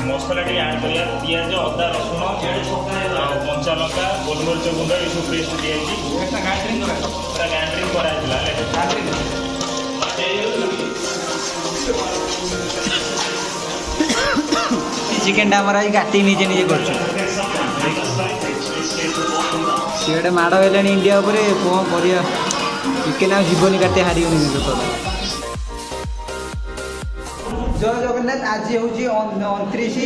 मसला T add करिया पियाज अदा रसुण कंचा लंका गोलमरीच गुंड ये सब पेस्ट दिया ग्राइंडिंग कराइला चिकेन टा आज काटी निजे निजे कर माड़ है इंडिया उपर कौन कर चिकेन आ जीवनी काटे हार जय जगन्नाथ आज हूँ 29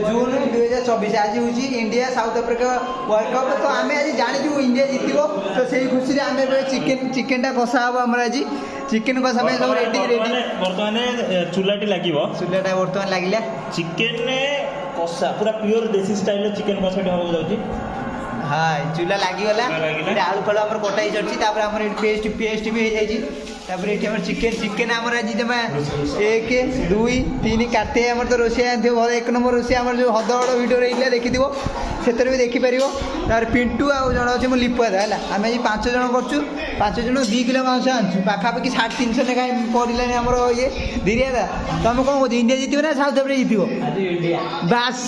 जून 2024 आज हूँ India south Africa world cup तो आम आज जानी इंडिया जीत तो से खुशी आम चिकेन टा कषा हम आम आज चिकेन कषा सब रेडी रेडी बर्तमान चूल्हाटी लगे चूल्हाटा बर्तमान लगे चिकेन कषा पूरा प्योर देसी स्टाइल चिकेन कषाटी हम जाऊँगी हाँ चूल्हा लगिगला आलू फल आम कटा चढ़ी पेस्ट पेस्ट भी हो जाए ये चिकेन चिकेन आम आज जमा 1 2 3 काटे आम तो रोषे एक नंबर रोषे आम जो हद हद भिडियो रही देखी से भी देखिपर तार पिंटू आ जन अच्छे मुझे लिपुआ है आम आज 5 जन कर 5 जन 2 किलो मांस आनु पाखापाखि 350 लेखा पड़ानी आम ये धीरे तुम कौन कह इंडिया जीत ना साउथ अफ्रिका जीत बास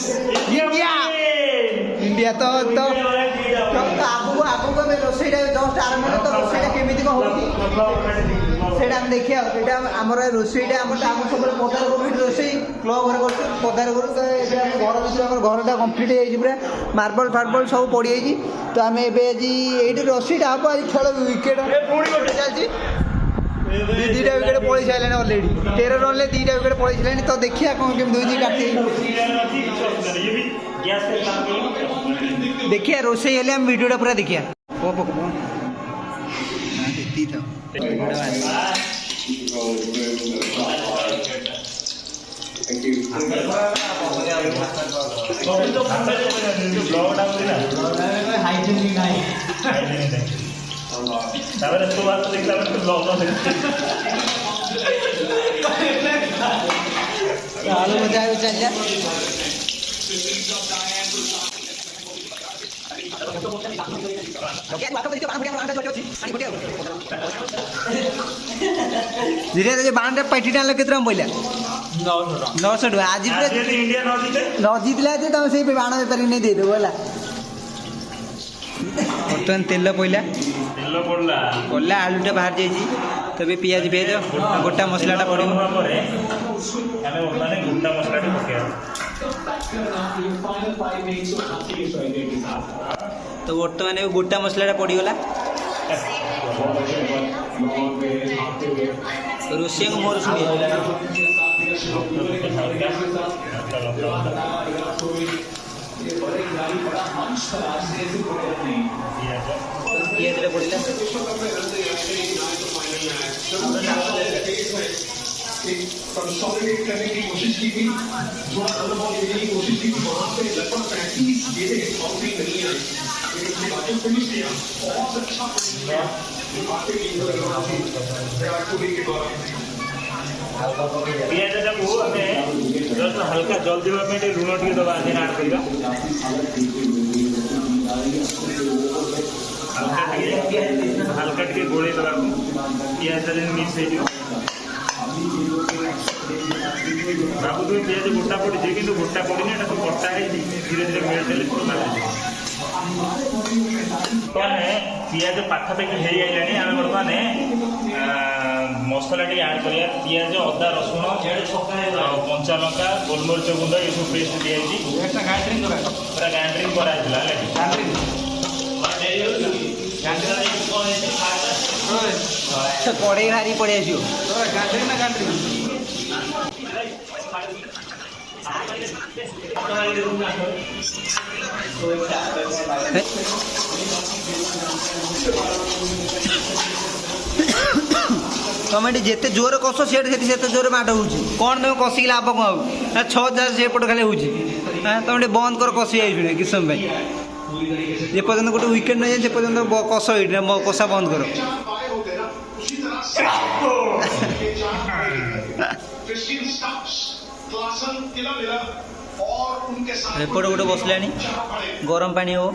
इंडिया तो आगू आगू रोषेटा जस्ट आरंभ तो रोषेटा केमी कौन होता देखिए आम रोषेटा आम सब पदार करूँ रोषे क्लब घर कर पदार करूँ घर भर घरटा कम्प्लीट हो पूरा मार्बल फार्बल सब पड़ जाइए तो आम ये रोषेटा हम आज खेल विकेट चलती दुईटा विकेट पलि सारे अलरेडी 13 रन 2टा विकेट पलि सारे तो देखिए कौन केमी दुई काटी देखिए रोषे हेल्ले आम भिडियोटा पूरा देखिए आलू मजा चल जा धीरे धीरे बाण पैठी टाण के पड़ा 900 टका आज न जीतला तुम से बाण बेपारी नहीं देदेव है बर्तमान तेल पड़ा पड़ा आलूटा बाहर जाइए तब पियाज पियाज गोटा मसलाटा पड़ो तो बर्तमान गोटा मसलाटा पड़गला रोषे को मोर शुणी पियाज पड़ा कंसोलिडेट करने की कोशिश की थी जो अनुभव लेने की कोशिश की थी वहाँ पे लगभग 35 गेंदें बाउंड्री नहीं आई लेकिन उसने बातों फिनिश किया बहुत अच्छा बातें की विराट कोहली के द्वारा पियाज जब वो हमें जस्ट हल्का जल देवा में लुण टी दबा ऐड करवा हल्का टी गोड़े दबा पियाज मिक्स हो बाबू तुम पियाज गोटा पड़ी कि गोटा पड़नी सब कटा धीरे धीरे मेल्ट हेल्ले पियाज पाखापाखि हो आइलानी आम बर्तमान मसला टी ऐड करिया पियाज अदा रसुण कंचा लंका गोलमरीच गुंड ये सब पेस्ट दिया पूरा ग्राइंडिंग कराइला कड़े हारी पड़े तुम जिते जोर कष से जोर माड़ हो कौन तुम कषिक लाभ कौन आ 6,000 सेपट खाली हो तुम बंद कर कषि आई किस समय जे पर्यटन गोटे विकेट नहीं जाए से पर्यटन कष कषा बंद कर एपट गोटे बसला गरम पानी हो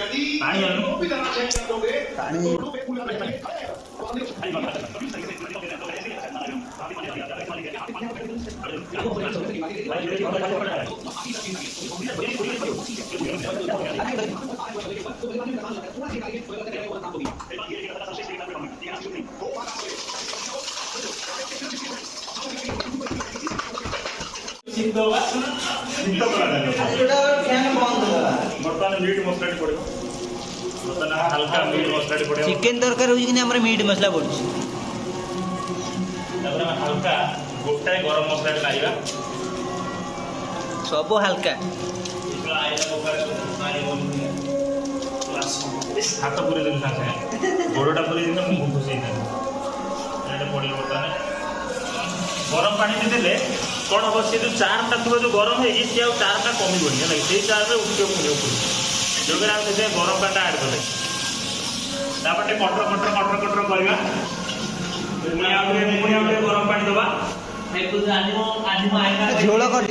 ପାଣି ଆଣୁ ବର୍ତ୍ତମାନ ମିଟ୍ ମସଲାଟି ପଡ଼ିବ ବର୍ତ୍ତମାନ ହାଲକା ମିଟ୍ ମସଲାଟି ପଡ଼ିବ ଚିକେନ ତରକାରୀ ହେଉଛି କିନ୍ତୁ ଆମର ମିଟ୍ ମସଲା ପଡ଼ୁଛି। ତାପରେ ଆମେ ହାଲକା ଗୋଟାଏ ଗରମ ମସଲାଟି ମାରିବା ସବୁ ହାଲକା। ହାତ ପୁରେଇ ଦେଲି ସାଙ୍ଗେ ସାଙ୍ଗେ ଗୋଡ଼ଟା ପୁରେଇ ଦେଲେ ମୁଁ ଖୁସି ହେଇଥାନ୍ତି। ଏଇଟା ପଡ଼ିବ ବର୍ତ୍ତମାନ ଗରମ ପାଣିରେ ଦେଲେ କ'ଣ ହେବ ସେ ଯେଉଁ ଚାର୍ଟା ଥିବ ଯେଉଁ ଗରମ ହେଇଛି ସିଏ ଆଉ ଚାର୍ଟା କମିବନି ହେଲା ସେଇ ଚାର୍ରେ ଉଠିବ ପୁଣି ଉପରକୁ ଯେଉଁଥିରେ ଆମେ ସେଥିପାଇଁ ଗରମ ପାଣିଟା ଆଡ଼୍ କଲେ ତାପରେ ଟିକେ କଟର କରିବା ପୁଣି ଆଉ ଟିକେ ଗରମ ପାଣି ଦେବା ଝୋଳ କରି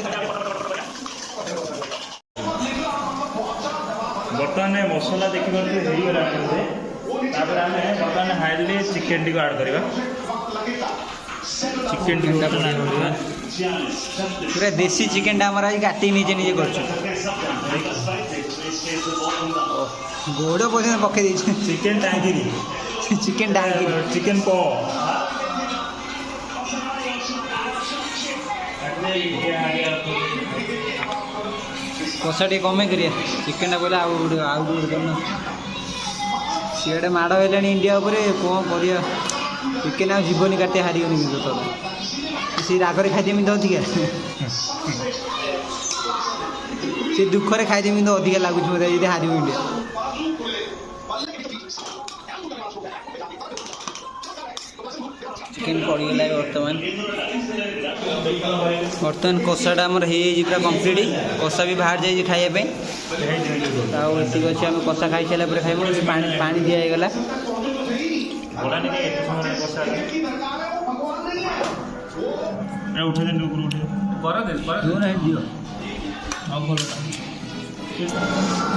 ବର୍ତ୍ତମାନ ମସଲା ଦେଖିପାରୁଛୁ ହେଇଗଲାଣି ବୋଧେ ତାପରେ ଆମେ ବର୍ତ୍ତମାନ ହାଇଲି ଚିକେନଟିକୁ ଆଡ଼୍ କରିବା ଚିକେନଟିକୁ ଆଡ଼୍ କରିବା ପୁରା ଦେଶୀ ଚିକେନଟା ଆମର ଆଜି କାଟିକି ନିଜେ ନିଜେ କରୁଛୁ। ଗୋଡ଼ ପର୍ଯ୍ୟନ୍ତ ପକେଇ ଦେଇଛୁ chicken Tangiri chicken Dangi chicken ପ କଷା ଟିକେ କମେଇ କରିବା ଚିକେନଟା କହିଲେ ଆଉ ଗୋଟେ କରୁନ ସିଆଡ଼େ ମାଡ଼ ହେଲାଣି ଇଣ୍ଡିଆ ଉପରେ କ'ଣ କରିବା ଚିକେନ ଆଉ ଯିବନି କାଟି ହାରିବନି କିନ୍ତୁ ତର ସେ ରାଗରେ ଖାଇଦେମି ତ ଅଧିକା ସେ ଦୁଃଖରେ ଖାଇଦେମି ତ ଅଧିକା ଲାଗୁଛି ମୋତେ ଯଦି ହାରିବ ଇଣ୍ଡିଆ। ଚିକେନ ପଡ଼ିଗଲା ବର୍ତ୍ତମାନ କଷାଟା ଆମର ହେଇଯାଇଛି ପୁରା କମ୍ପ୍ଲିଟ୍ କଷା ବି ବାହାରି ଯାଇଛି ଖାଇବା ପାଇଁ ଆଉ ଏତିକି ଅଛି ଆମେ କଷା ଖାଇସାରିଲା ପରେ ଖାଇବୁ ପାଣି ଦିଆ ହେଇଗଲା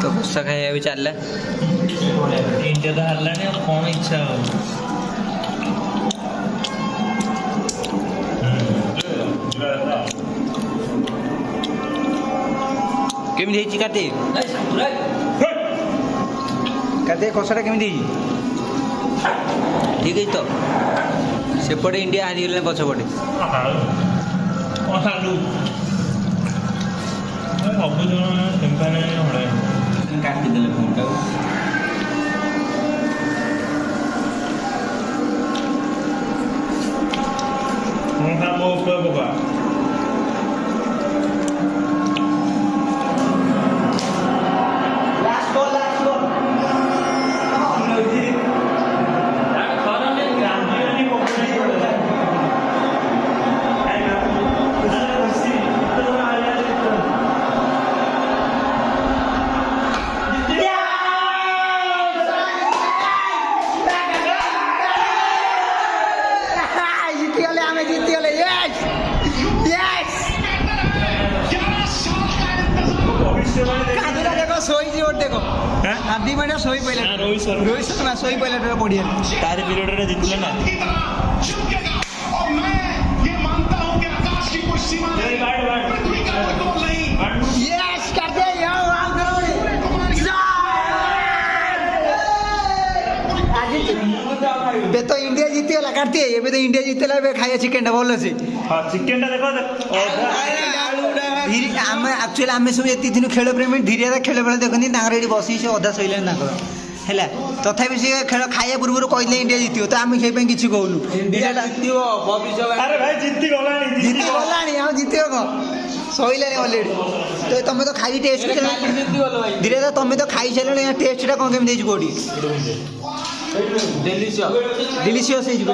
ତ କଷା ଖାଇବା ବି ଚାଲିଲା ଇଣ୍ଡିଆ ତ ହାରିଲାଣି ଆଉ କ'ଣ ଇଚ୍ଛା ହବ କେମିତି ହେଇଛି କାଟେ କଷାଟା କେମିତି ହେଇଛି ଠିକ୍ ହେଇଛି ତ ସେପଟେ ଇଣ୍ଡିଆ ହାରିଗଲାଣି ପଛପଟେ ସବୁଜଣ କାଟିଦେଲେ ଫୋନ୍ଟାକୁ ପକା ଶୋଇଛି ଗୋଟେ ଦେଖ ଆଦି ମାନେ ଶୋଇ ପଇଲା ରୋହିତ ଶର୍ମା ଶୋଇ ପଇଲା ପଡ଼ିଆ ତାରି ପିରିୟଡ଼ରେ ଜିତିଲେ ନା ଏବେ ତ ଇଣ୍ଡିଆ ଜିତିଗଲା କାଟି ଏବେ ତ ଇଣ୍ଡିଆ ଜିତିଲା ଏବେ ଖାଇବା ଚିକେନଟା ଭଲ ଅଛି ଚିକେନଟା ଦେଖ ଆମେ ଆକ୍ଚୁଆଲି ଆମେ ସବୁ ଏତିକି ଦିନ ଖେଳ ପ୍ରେମୀ ଧୀରେ ଖେଳ ବେଳ ଦେଖନ୍ତି ତାଙ୍କର ଏଠି ବସି ସେ ଅଧା ଶୋଇଲେଣି ତାଙ୍କର ହେଲା ତଥାପି ସେ ଖେଳ ଖାଇବା ପୂର୍ବରୁ କହିଲେ ଇଣ୍ଡିଆ ଜିତିବ ତ ଆମେ ସେଇ ପାଇଁ କିଛି କହୁନୁ ଜିତିଗଲାଣି ଆଉ ଜିତିବ କ'ଣ ଶୋଇଲାଣି ଅଲରେଡ଼ି ତ ତମେ ତ ଖାଇ ଟେଷ୍ଟ ଧୀରେ ତମେ ତ ଖାଇସାରିଲଣି ଟେଷ୍ଟଟା କ'ଣ କେମିତି ହେଇଛି କୋଉଠି ଡେଲିସିୟସ୍ ହେଇଯିବ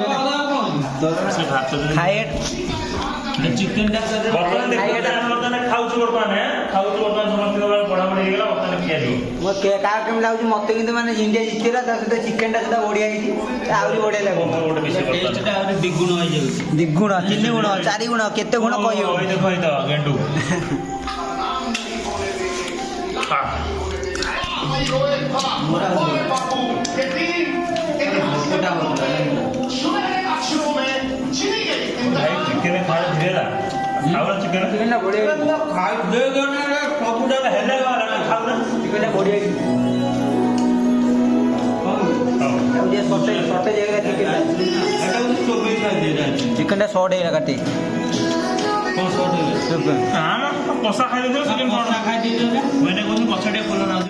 ଖାଇବା ଚିକେନଟା ଖାଉଛୁ ବର୍ତ୍ତମାନ ସମସ୍ତଙ୍କ ବଢ଼ାବଢ଼ି ହେଇଗଲା ବର୍ତ୍ତମାନ ଖିଆଯିବ କାହା କେମିତି ଲାଗୁଛି ମୋତେ କିନ୍ତୁ ମାନେ ଇଣ୍ଡିଆ ଜିତିଲା ତା ସହିତ ଚିକେନଟା ସୁଦ୍ଧା ବଢ଼ିଆ ହେଇଛି ଆହୁରି ବଢ଼ିଆ ଲାଗୁଛି ଆହୁରି ଦ୍ୱିଗୁଣ ହେଇଯାଉଛି ଦ୍ୱିଗୁଣ 3 ଗୁଣ 4 ଗୁଣ କେତେ ଗୁଣ କହିବ ଗେଣ୍ଡୁ मोरा Ore Babu, che team, che Kota होता है सुनहरे अक्षरों में चुनी गई ଭାଇ ଚିକେନ ଖାଇବା ଧୀରେରା ଖାଉନା ଚିକେନ ଚିକେନଟା ବଢ଼ିଆ ଖାଇ ଦେ ସବୁ ଜାଗା ହେଲେ ଖାଉନା ଚିକେନଟା ବଢ଼ିଆ ସର୍ଟେଜ ହେଇଗଲା ଚିକେନଟା ସର୍ଟ ହେଇଗଲା କାଟି କଷା ଖାଇଦେଇଥିଲ ଚିକେନ କଷା ଖାଇଦେଇଥିଲ ପଛ ଟିକେ ଖୋଲା